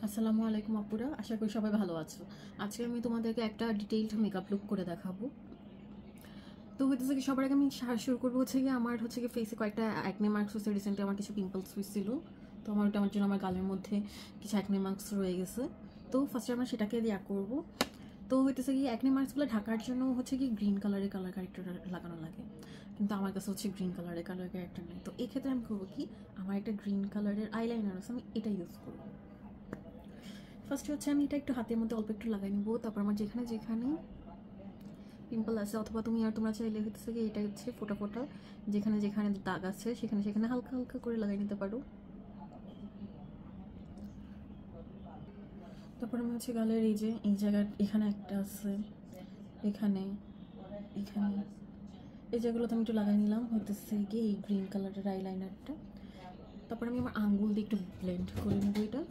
আসসালামু আলাইকুম আপুরা, আশা করি সবাই ভালো আছো। আজকে আমি তোমাদেরকে একটা ডিটেইলড মেকআপ লুক করে দেখাবো। তো হইতেছে কি, সবার আগে আমি শুরু করবো হচ্ছে কি, আমার হচ্ছে কি ফেসে কয়েকটা অ্যাকনে মার্কস হচ্ছে। রিসেন্টলি আমার কিছু পিম্পলস হয়েছিল, তো আমার জন্য আমার গালের মধ্যে কিছু অ্যাকনে মার্কস রয়ে গেছে। তো ফার্স্টে আমরা সেটাকে দেওয়া করবো। তো হইতেছে কি, অ্যাকনে মার্কসগুলো ঢাকার জন্য হচ্ছে কি গ্রিন কালারের কালার ক্যারেক্টার লাগানো লাগে, কিন্তু আমার কাছে হচ্ছে গ্রিন কালারের কালার ক্যারেক্টার নেই। তো এই ক্ষেত্রে আমি করবো কি, আমার একটা গ্রিন কালারের আইলাইনার আছে, আমি এটা ইউজ করবো। ফার্স্টে হচ্ছে আমি এটা একটু হাতের মধ্যে অল্প একটু লাগাই নিবো। তারপর আমার যেখানে যেখানে পিম্পল আছে, অথবা তোমরা চাইলে হচ্ছে কি এটা হচ্ছে ফোটা ফোটা যেখানে যেখানে দাগ আছে সেখানে সেখানে হালকা হালকা করে লাগাই নিতে পারো। তারপর আমি হচ্ছে গালের এই জায়গায় এখানে একটা আছে, এখানে এখানে এই জায়গাগুলোতে আমি একটু লাগাই নিলাম হইতেছে কি এই গ্রিন কালারের আইলাইনারটা। তারপর আমি আমার আঙ্গুল দিয়ে একটু ব্লেন্ড করে নেবো এটা।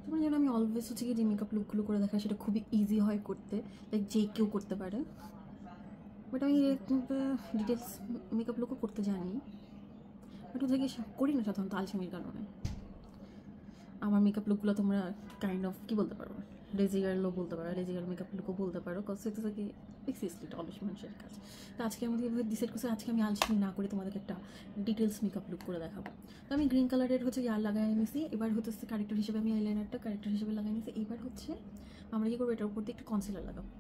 তোমার যেন আমি অলওয়েজ হচ্ছে কি যে মেকআপ লুকগুলো করে দেখা সেটা খুবই ইজি হয় করতে, লাইক যে কেউ করতে পারে। বাট আমি ডিটেলস মেকআপ লুকও করতে জানি, বাট ওদেরকে করি না সাধারণত আলসেমির কারণে। আমার মেকআপ লুকগুলো তোমরা কাইন্ড অফ কী বলতে পারো, লেজিয়ারও বলতে পারো, লেজিয়ার মেকআপ লুকও বলতে পারো, কজ হচ্ছে কি এক্সিস্টলি এটা অলস মানুষের কাজ। তো আজকে আমি ডিসাইড করছি আজকে আমি আলসেমি না করে তোমাদেরকে একটা ডিটেলস মেকআপ লুক করে দেখাবো। তো আমি গ্রিন কালারের হচ্ছে ইয়ার লাগাই নিয়েছি। এবার হচ্ছে ক্যারেক্টার হিসেবে আমি আইলাইনারটা ক্যারেক্টার হিসেবে লাগাই নিয়েছি। এবার হচ্ছে আমরা কী করবো, এটার উপর দিয়ে একটু কনসিলার লাগাবো।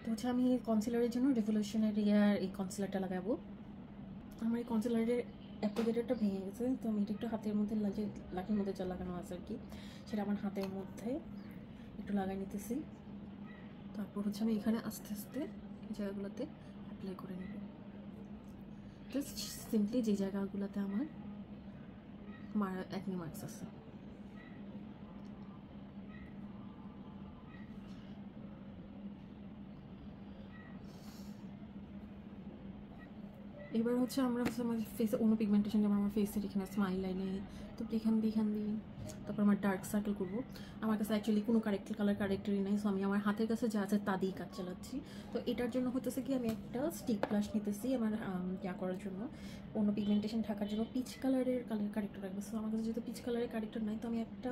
তো হচ্ছে আমি কনসিলারের জন্য রেভলিউশনের ইয়ার এই কনসিলারটা লাগাবো। আমার এই কনসিলারের অ্যাপ্লিকেটারটা ভেঙে গেছে, তো আমি এটা একটু হাতের মধ্যে লাঠির মধ্যে যা লাগানো আছে আর কি, সেটা আমার হাতের মধ্যে একটু লাগাই নিতেছি। তারপর হচ্ছে আমি এখানে আস্তে আস্তে এই জায়গাগুলোতে অ্যাপ্লাই করে নেব। জাস্ট সিম্পলি যে জায়গাগুলোতে আমার অ্যাকনে মার্কস আছে। এবার হচ্ছে আমরা হচ্ছে আমার ফেসে অন্য পিগমেন্টেশন, যেমন আমার ফেসের এখানে স্মাইল লাইনে, তো এখান দিয়ে তারপর আমার ডার্ক সার্কেল করবো। আমার কাছে অ্যাকচুয়ালি কোনো কারেক্টারই নেই, সো আমি আমার হাতের কাছে যা আছে তা দিয়েই কাজ চালাচ্ছি। তো এটার জন্য হতেছে কি, আমি একটা স্টিক ব্রাশ নিতেছি আমার ইয়া করার জন্য, অন্য পিগমেন্টেশন ঢাকার জন্য পিচ কালারের কারেক্টার রাখবো। সো আমার কাছে যেহেতু পিচ কালারের কারেক্টার নাই, তো আমি একটা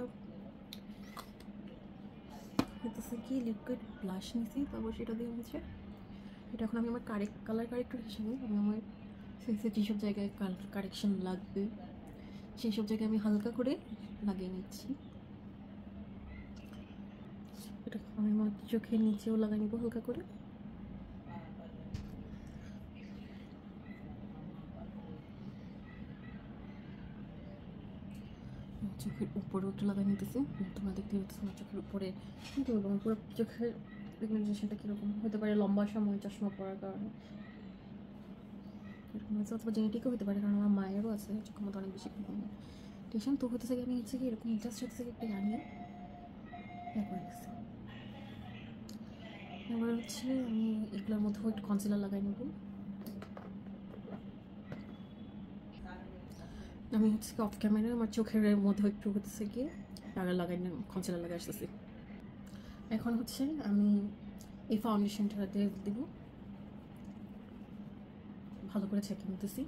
হতেছে কি লিকুইড ব্লাশ নিছি। তারপর সেটা দিয়ে হচ্ছে এটা এখন আমি আমার কালার কারেক্টর হিসেবে আমি আমার ফেসে যেসব জায়গায় কারেকশন লাগবে সেই সব জায়গায় আমি হালকা করে লাগিয়ে নিচ্ছি। এটা আমি আমার চোখের নিচেও লাগাই নিব হালকা করে। চোখের উপরেও একটু লাগাই নিতেছি। তোমরা দেখতে পাচ্ছ আমার চোখের উপরে কী বলবো, আমার পুরো চোখের পিগমেন্টেশনটা কীরকম হতে পারে, লম্বা সময় চশমা পরার কারণে এরকম হচ্ছে, অথবা জেনেটিকও হতে পারে, কারণ আমার মায়েরও আছে চোখের মধ্যে অনেক বেশি পিগমেন্টেশন। তো হতে থাকে আমি হচ্ছে কি এরকম জাস্ট হচ্ছে একটা জানিয়ে করে গেছি। এবার হচ্ছে আমি এগুলোর মধ্যেও একটু কনসিলার লাগাই নেব। আমি হচ্ছে অফ ক্যামেরায় আমার চোখের মধ্যে একটু হচ্ছে গিয়ে কনসিলার লাগাই আসতেছি। এখন হচ্ছে আমি এই ফাউন্ডেশনটা দেব, ভালো করে ছেঁকে নিতেছি।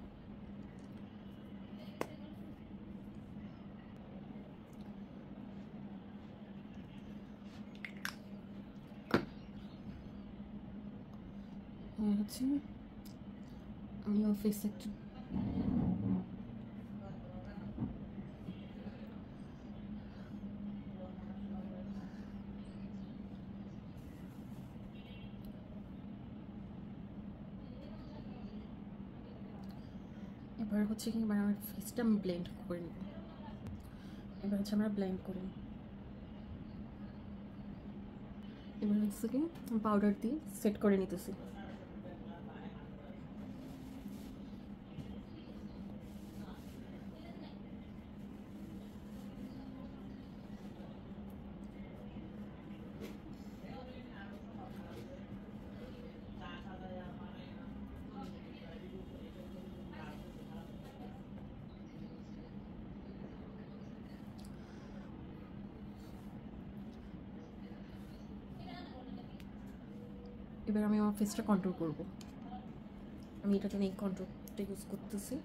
হচ্ছে আমি আমার ফেসে একটু এবার হচ্ছে কি, এবার আমার ফেসটা আমি ব্লেন্ড করে নেব। এবার হচ্ছে আমরা ব্লেন্ড করে নিই। এবার হচ্ছে কি পাউডার দিয়ে সেট করে নিতেছি। এবার আমি আমার ফেসটা কন্ট্রোল করব। আমি এটার জন্য এই কন্ট্রোলটা ইউজ করতেছি।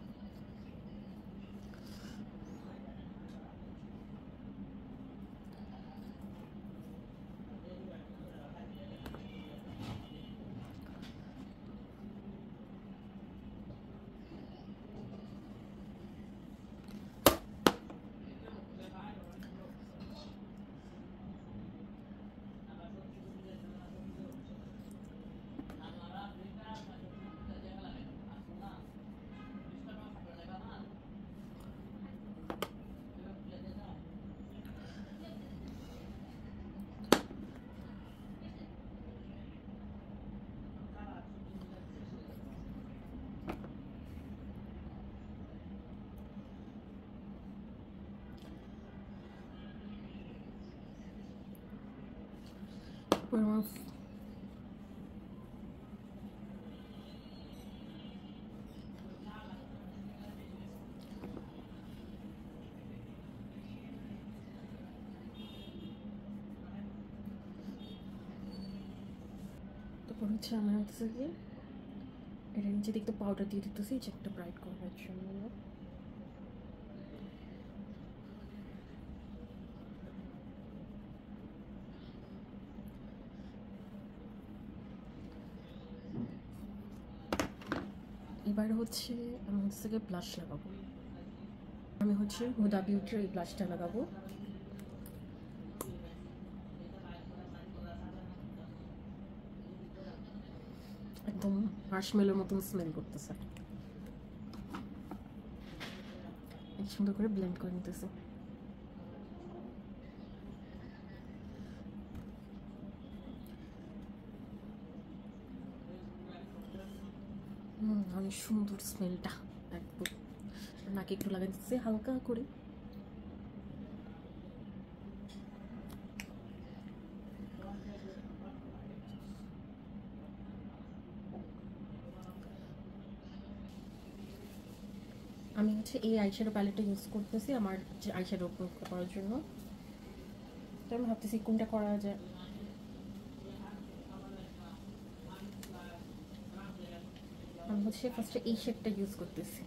তারপর আমার হচ্ছে আমার হচ্ছে কি এটা নিচে দেখতে পাউডার দিয়ে দিতেছি যে একটা ব্রাইট করার জন্য। এবার হচ্ছে আমি হচ্ছে গিয়ে ব্লাশ লাগাবো। আমি হচ্ছে হুদা বিউটির এই ব্লাশটা লাগাবো। একদম মার্শমেলোর মতন স্মেল করতেছে। সুন্দর করে ব্লেন্ড করে নিতেছে। অনেক সুন্দর স্মেলটা, একদম নাকে একটু লাগাই দিচ্ছে হালকা করে। আমি হচ্ছে এই আইশ্যাডো প্যালেটটা ইউজ করতেছি আমার যে আইশ্যাডো করার জন্য। তো আমি ভাবতেছি কোনটা করা যায়। আমি হচ্ছে ফার্স্টে এই শেডটা ইউজ করতেছি।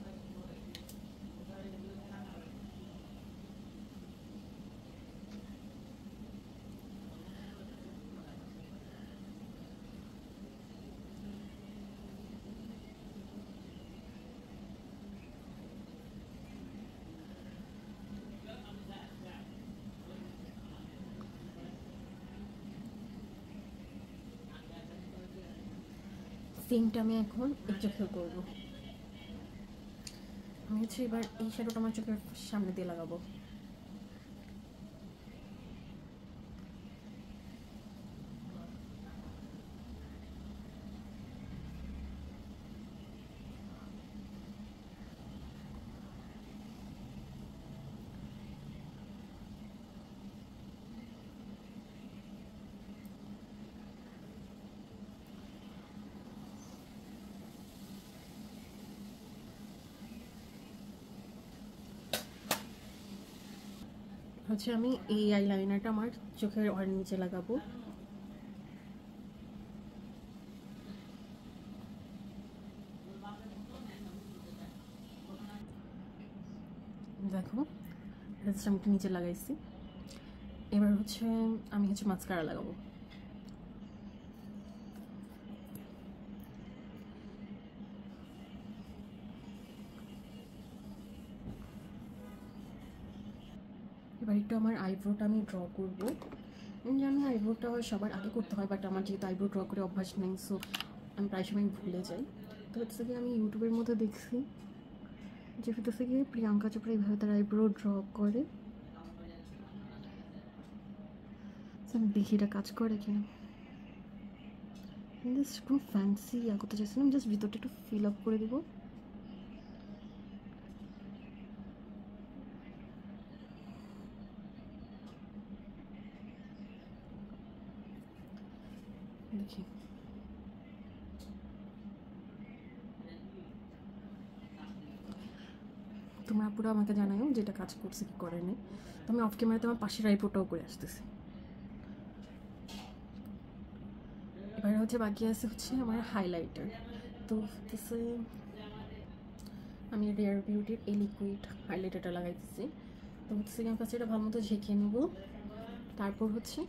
সেমটা আমি এখন এই চোখেও করবো। আমি হচ্ছে এবার এই শ্যাডোটা আমার চোখের সামনে দিয়ে লাগাবো। হচ্ছে আমি এই আইলাইনারটা আমার চোখের আর নিচে লাগাবো। দেখো আমি একটু নিচে লাগাইছি। এবার হচ্ছে আমি হচ্ছে মাস্কারা লাগাবো। এবার একটু আমার আইব্রোটা আমি ড্র করবো। আমি জানি আইব্রোটা সবার আগে করতে হয়, বাট আমার যেহেতু আইব্রো ড্র করে অভ্যাস নেই, সো আমি প্রায় সময় ভুলে যাই। তো হচ্ছে কি আমি ইউটিউবের মধ্যে দেখছি যে হচ্ছে কি প্রিয়াঙ্কা চোপড়া এইভাবে তার আইব্রো ড্র করে। আমি দেখি এটা কাজ করে কিনা। জাস্ট কোনো ফ্যান্সি করতে চাইছিলাম, জাস্ট ভিতরটা একটু ফিল আপ করে দেবো। দেখি তোমরা পুরো আমাকে জানাও যেটা কাজ করছে কি করেনি। তো আমি অফ ক্যামেরাতে আমার পাশের আইব্রোটাও করে আসতেছি। এবারে হচ্ছে বাকি আছে হচ্ছে আমার হাইলাইটার। তো হচ্ছে আমি রিয়ার বিউটির এই লিকুইড হাইলাইটারটা লাগাইতেছি। তো হচ্ছে আমি ফার্স্ট এটা ভালো মতো ঝেঁকে নেব। তারপর হচ্ছে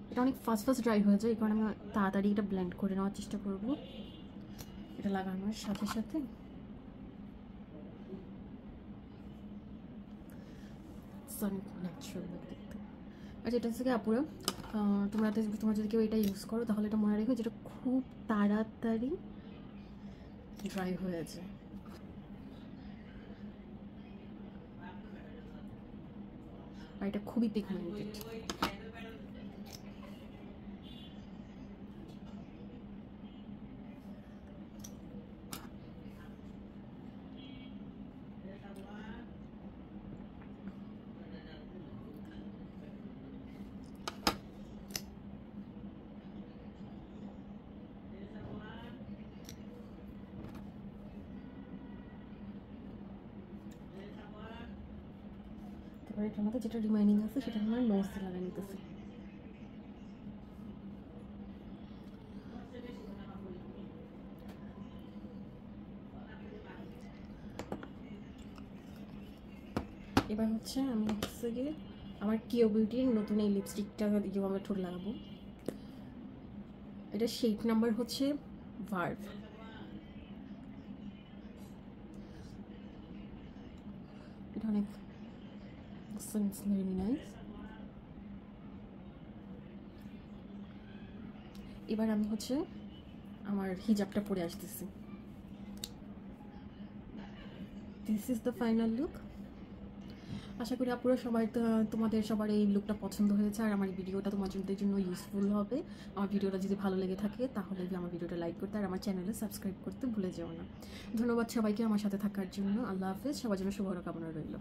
এটা অনেক ফাস্ট ড্রাই হয়ে যায়, এই কারণে আমি তাড়াতাড়ি এটা ব্লেন্ড করে নেওয়ার চেষ্টা করব। এটা লাগানোর সাথে সাথে অনেক ন্যাচারাল লাগে দেখতে। আচ্ছা এটা হচ্ছে আপুরা তোমরা যদি কেউ এটা ইউজ করো তাহলে এটা মনে রেখো যেটা খুব তাড়াতাড়ি ড্রাই হয়ে যায়। আর এটা খুবই পিগমেন্টেড। এবার এটার মধ্যে যেটা রিমাইনিং আছে সেটা আমরা নোজে লাগিয়ে নিতেছি। এবার হচ্ছে আমি হচ্ছে গিয়ে আমার কিও বিউটির নতুন এই লিপস্টিকটা দিয়েও আমরা ঠোঁট লাগাবো। এটা শেড নাম্বার হচ্ছে ভার্ভ। এটা অনেক ভেরি নাইস। এবার আমি হচ্ছে আমার হিজাবটা পরে আসতেছি। This is the final look. আশা করি আপুরা সবাই তোমাদের সবার এই লুকটা পছন্দ হয়েছে আর আমার ভিডিওটা তোমাদের জন্য ইউজফুল হবে। আমার ভিডিওটা যদি ভালো লেগে থাকে তাহলে আমার ভিডিওটা লাইক করতে আর আমার চ্যানেলে সাবস্ক্রাইব করতে ভুলে যেও না। ধন্যবাদ সবাইকে আমার সাথে থাকার জন্য। আল্লাহ হাফেজ। সবার জন্য শুভকামনা রইল।